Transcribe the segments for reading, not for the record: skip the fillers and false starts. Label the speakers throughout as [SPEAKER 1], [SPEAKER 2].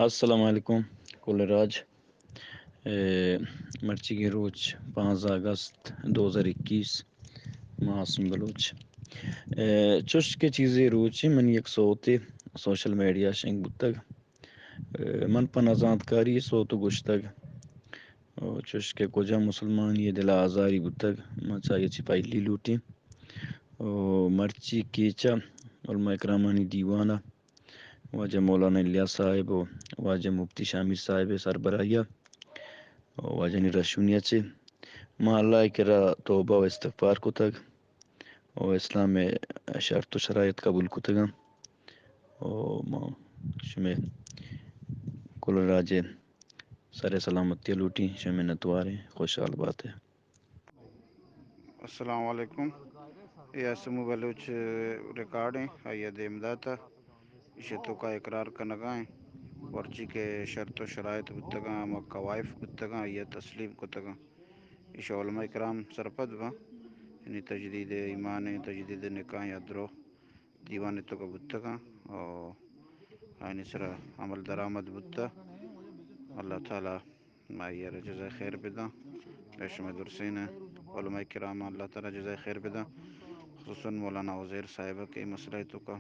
[SPEAKER 1] السلام علیکم کل راج مرچی کے روز 5 اگست 2021 میں آسمی بلوچ چش کے چیزیں روچ من یک صوتی سوشل میڈیا شنگ بتگ من پنازانت کاری صوت گشتگ چش کے کجا مسلمان یہ دل آزاری بتگ مچا چھپائی لی لوٹی مرچی کیچا علماء اکرامانی دیوانہ واجہ مولانا الیاس صاحب واجہ مفتی شامل صاحب سربراہیہ واجہ رشونیہ سے ما اللہ کرا توبہ و استغفار کو تگ اور اسلام میں شرط و شرائط قبول کو تگا اور شمع کل راجے سارے سلامتی لوٹی شمع نتوارے خوشحال بات ہے.
[SPEAKER 2] السلام علیکم. یہ اسمی بلوچ ریکارڈیں حید امداتا اشتو کا اقرار کنگائیں ورچی کے شرط و شرائط بتگاں و قوائف بتگاں یہ تسلیم کتگاں اش علماء کرام سرپد با یعنی تجدید ایمان تجدید نکاح یا درو دیوان تو کا بتگاں اور آئین سرا عمل درآمد بتا اللہ تعالیٰ ماہر جزائے خیر بداں ریشم درسین علماء کرام اللہ تعالیٰ جزائے خیر بداں خصوصاً مولانا عزیر صاحبہ کے مسئلہ تو کا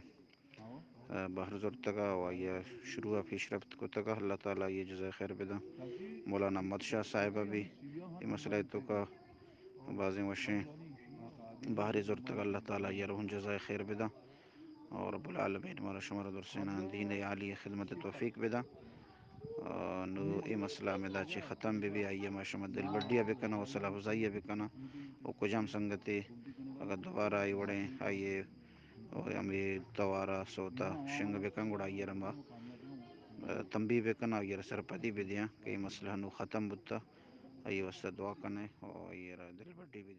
[SPEAKER 2] بہر زرتگا و یہ شروع پیش رفت کو تگا اللہ تعالیٰ یہ جزائے خیر بداں مولانا مد شاہ صاحبہ بھی یہ مسئلہ تو کا بعض وشیں باہر زرتگا اللہ تعالیٰ یہ رحم جزائے خیر بداں اور رب العالمین ہمارا شمار درسین دین عالی خدمت توفیق بدا نو ای مسئلہ میں دا چی ختم بھی آئیے ماشاء دل بڈیا بکنا و صلاح افزائیہ بکنا و کجام سنگتے اگر دوبارہ آئی وڑیں آئیے اور ہمیں دوارہ سوتا شنگ بکن گڑائیے رمبا تنبیہ بکنا اور سرپدی بھی دیا کہ مسئلہ نو ختم بتا آئیے واسطہ دعا کنے اور یہ دل بڈی بھی